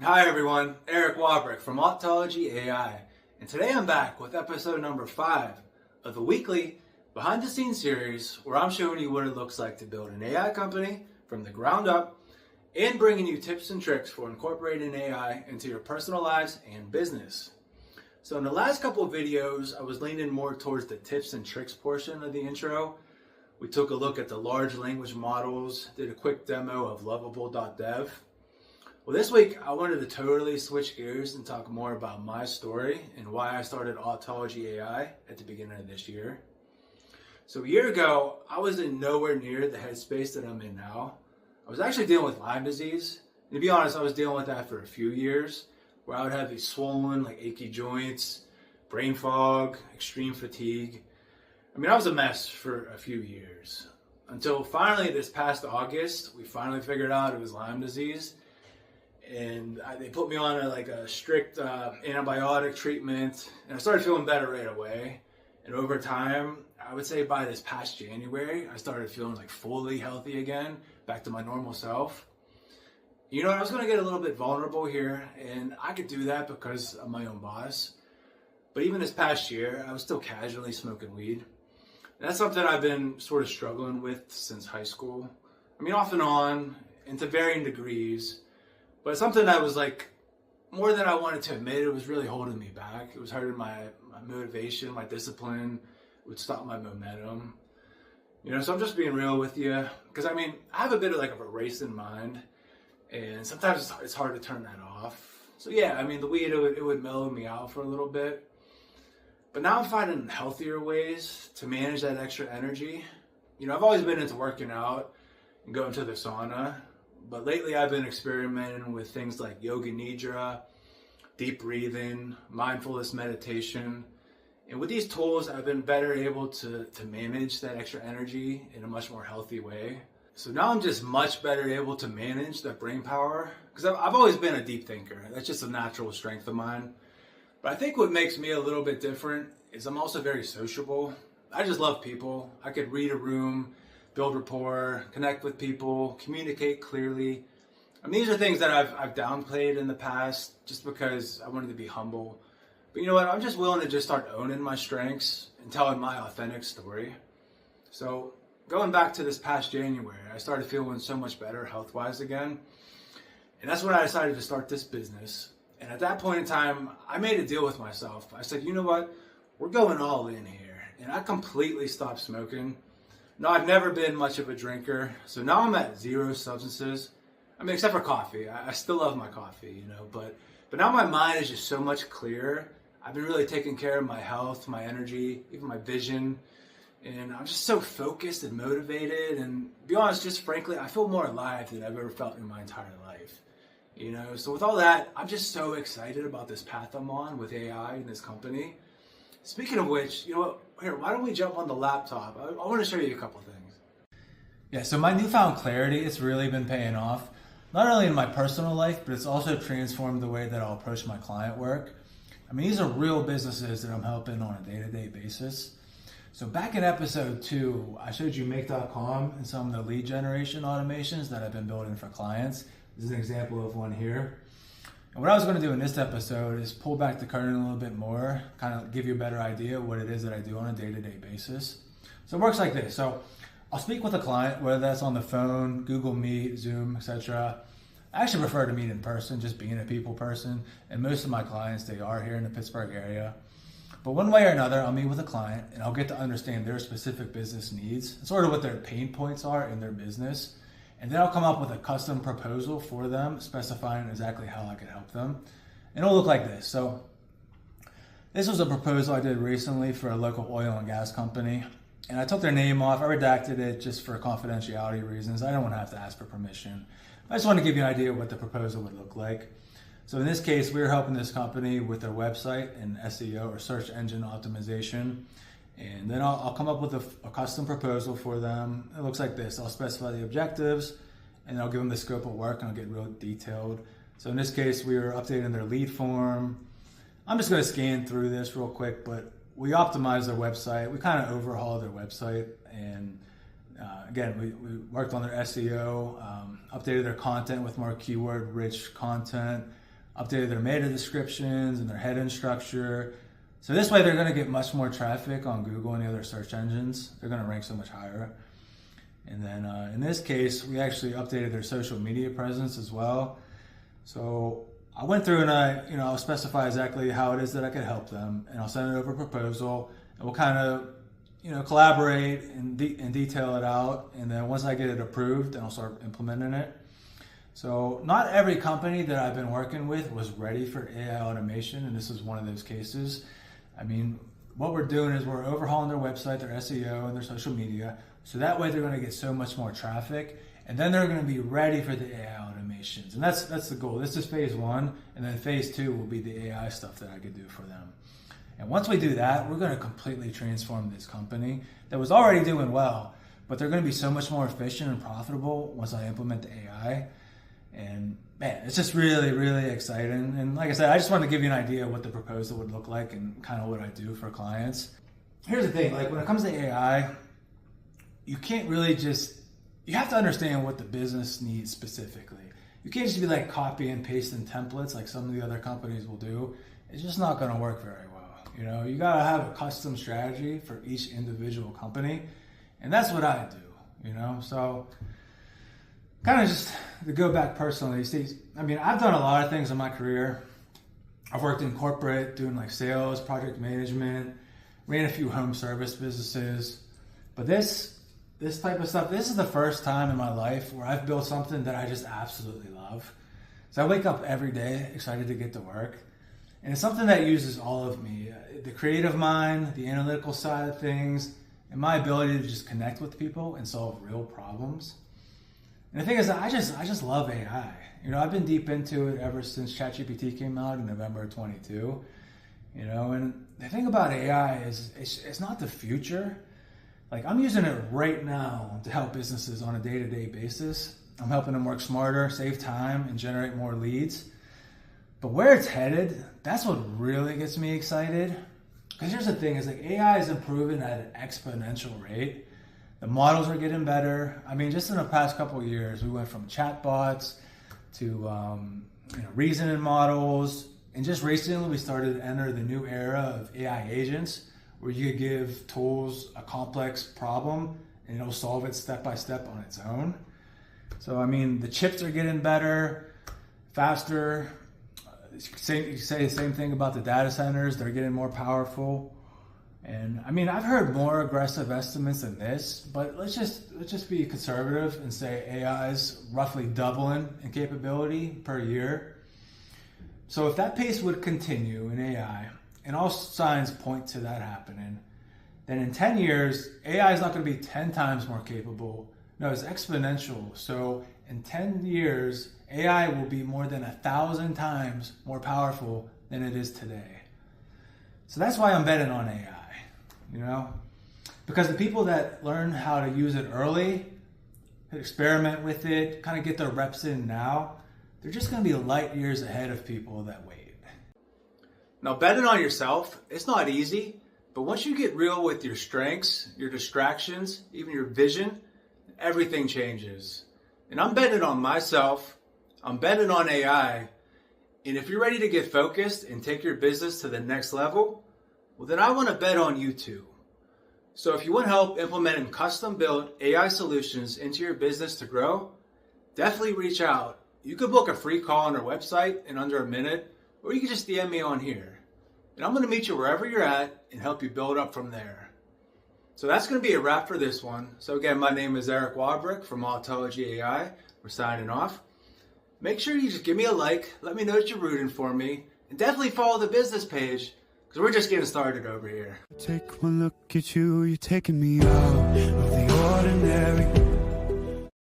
Hi everyone, Eric Wabrick from Autology AI, and today I'm back with episode number 5 of the weekly behind the scenes series where I'm showing you what it looks like to build an AI company from the ground up and bringing you tips and tricks for incorporating AI into your personal lives and business. So in the last couple of videos, I was leaning more towards the tips and tricks portion of the intro. We took a look at the large language models, did a quick demo of lovable.dev. Well, this week I wanted to totally switch gears and talk more about my story and why I started Autology AI at the beginning of this year. So a year ago, I was in nowhere near the headspace that I'm in now. I was actually dealing with Lyme disease. And to be honest, I was dealing with that for a few years, where I would have these swollen, achy joints, brain fog, extreme fatigue. I was a mess for a few years. Until finally this past August, we finally figured out it was Lyme disease. And they put me on a strict antibiotic treatment, and I started feeling better right away. And over time, I would say by this past January, I started feeling fully healthy again, back to my normal self. You know, I was going to get a little bit vulnerable here, and I could do that because I'm my own boss. But even this past year, I was still casually smoking weed. And that's something I've been sort of struggling with since high school. Off and on, and to varying degrees. But it's something that was more than I wanted to admit. It was really holding me back. It was hurting my motivation, my discipline. It would stop my momentum. So I'm just being real with you. Because I have a bit of a racing mind. And sometimes it's hard to turn that off. So yeah, the weed, it would mellow me out for a little bit. But now I'm finding healthier ways to manage that extra energy. I've always been into working out and going to the sauna. But lately I've been experimenting with things like yoga nidra, deep breathing, mindfulness meditation. And with these tools, I've been better able to manage that extra energy in a much more healthy way. So now I'm just much better able to manage that brain power. Because I've always been a deep thinker. That's just a natural strength of mine. But I think what makes me a little bit different is I'm also very sociable. I just love people. I could read a room, build rapport, connect with people, communicate clearly. These are things that I've downplayed in the past just because I wanted to be humble. But you know what? I'm just willing to just start owning my strengths and telling my authentic story. So going back to this past January, I started feeling so much better health-wise again. And that's when I decided to start this business. And at that point in time, I made a deal with myself. I said, you know what? We're going all in here. And I completely stopped smoking. No, I've never been much of a drinker, so now I'm at 0 substances. Except for coffee. I still love my coffee, but now my mind is just so much clearer. I've been really taking care of my health, my energy, even my vision, and I'm just so focused and motivated, and to be honest, just frankly, I feel more alive than I've ever felt in my entire life. So with all that, I'm just so excited about this path I'm on with AI and this company. Speaking of which, here, why don't we jump on the laptop? I want to show you a couple things. Yeah, so my newfound clarity, it's really been paying off. Not only in my personal life, but it's also transformed the way that I'll approach my client work. These are real businesses that I'm helping on a day-to-day basis. So back in episode 2, I showed you make.com and some of the lead generation automations that I've been building for clients. This is an example of one here. And what I was going to do in this episode is pull back the curtain a little bit more, kind of give you a better idea of what it is that I do on a day-to-day basis. So it works like this. So I'll speak with a client, whether that's on the phone, Google Meet, Zoom, etc. I actually prefer to meet in person, just being a people person. And most of my clients, they are here in the Pittsburgh area. But one way or another, I'll meet with a client and I'll get to understand their specific business needs, sort of what their pain points are in their business. And then I'll come up with a custom proposal for them, specifying exactly how I could help them. And it'll look like this. So this was a proposal I did recently for a local oil and gas company. And I took their name off. I redacted it just for confidentiality reasons. I don't want to have to ask for permission. I just want to give you an idea of what the proposal would look like. So in this case, we were helping this company with their website and SEO, or search engine optimization. And then I'll come up with a custom proposal for them. It looks like this. I'll specify the objectives, and I'll give them the scope of work, and I'll get real detailed. So in this case, we were updating their lead form. I'm just going to scan through this real quick, but we optimized their website. We kind of overhauled their website, and again, we worked on their SEO, updated their content with more keyword-rich content. updated their meta descriptions and their heading structure. So this way they're going to get much more traffic on Google and the other search engines. They're going to rank so much higher. And then in this case, we actually updated their social media presence as well. So I went through and I'll specify exactly how it is that I could help them, and I'll send it over a proposal, and we'll kind of, collaborate and detail it out. And then once I get it approved, then I'll start implementing it. So not every company that I've been working with was ready for AI automation, and this is one of those cases. I mean, what we're doing is we're overhauling their website, their SEO, and their social media, so that way they're going to get so much more traffic, and then they're going to be ready for the AI automations. And that's the goal. This is phase one, and then phase two will be the AI stuff that I could do for them. And once we do that, we're going to completely transform this company that was already doing well, but they're going to be so much more efficient and profitable once I implement the AI. And man, it's just really, really exciting. And like I said, I just wanted to give you an idea of what the proposal would look like and kind of what I do for clients. Here's the thing, like when it comes to AI, you can't really you have to understand what the business needs specifically. You can't just be like copy and pasting templates like some of the other companies will do. It's just not going to work very well. You got to have a custom strategy for each individual company. And that's what I do, So kind of just to go back personally, I've done a lot of things in my career. I've worked in corporate, doing like sales, project management, ran a few home service businesses. But this type of stuff, this is the first time in my life where I've built something that I just absolutely love. So I wake up every day excited to get to work. And it's something that uses all of me, the creative mind, the analytical side of things, and my ability to just connect with people and solve real problems. And the thing is, I just love AI. I've been deep into it ever since ChatGPT came out in November of 22. And the thing about AI is it's not the future. Like I'm using it right now to help businesses on a day-to-day basis. I'm helping them work smarter, save time, and generate more leads. But where it's headed, that's what really gets me excited. Because here's the thing, is like AI is improving at an exponential rate. The models are getting better. Just in the past couple of years, we went from chatbots to reasoning models. And just recently, we started to enter the new era of AI agents, where you could give tools a complex problem and it'll solve it step by step on its own. So, the chips are getting better, faster. You say the same thing about the data centers. They're getting more powerful. And I've heard more aggressive estimates than this, but let's just be conservative and say AI is roughly doubling in capability per year. So if that pace would continue in AI, and all signs point to that happening, then in 10 years, AI is not going to be 10 times more capable. No, it's exponential. So in 10 years, AI will be more than 1,000 times more powerful than it is today. So that's why I'm betting on AI. Because the people that learn how to use it early, experiment with it, kind of get their reps in now, they're just going to be light years ahead of people that wait. Now, betting on yourself, it's not easy, but once you get real with your strengths, your distractions, even your vision, everything changes. And I'm betting on myself, I'm betting on AI, and if you're ready to get focused and take your business to the next level, well, then I want to bet on you too. So if you want help implementing custom-built AI solutions into your business to grow, definitely reach out. You could book a free call on our website in under a minute, or you can just DM me on here. And I'm going to meet you wherever you're at and help you build up from there. So that's going to be a wrap for this one. So again, my name is Eric Wabrick from Autology AI. We're signing off. Make sure you just give me a like, let me know that you're rooting for me, and definitely follow the business page, because we're just getting started over here. Take one look at you, you're taking me out of the ordinary.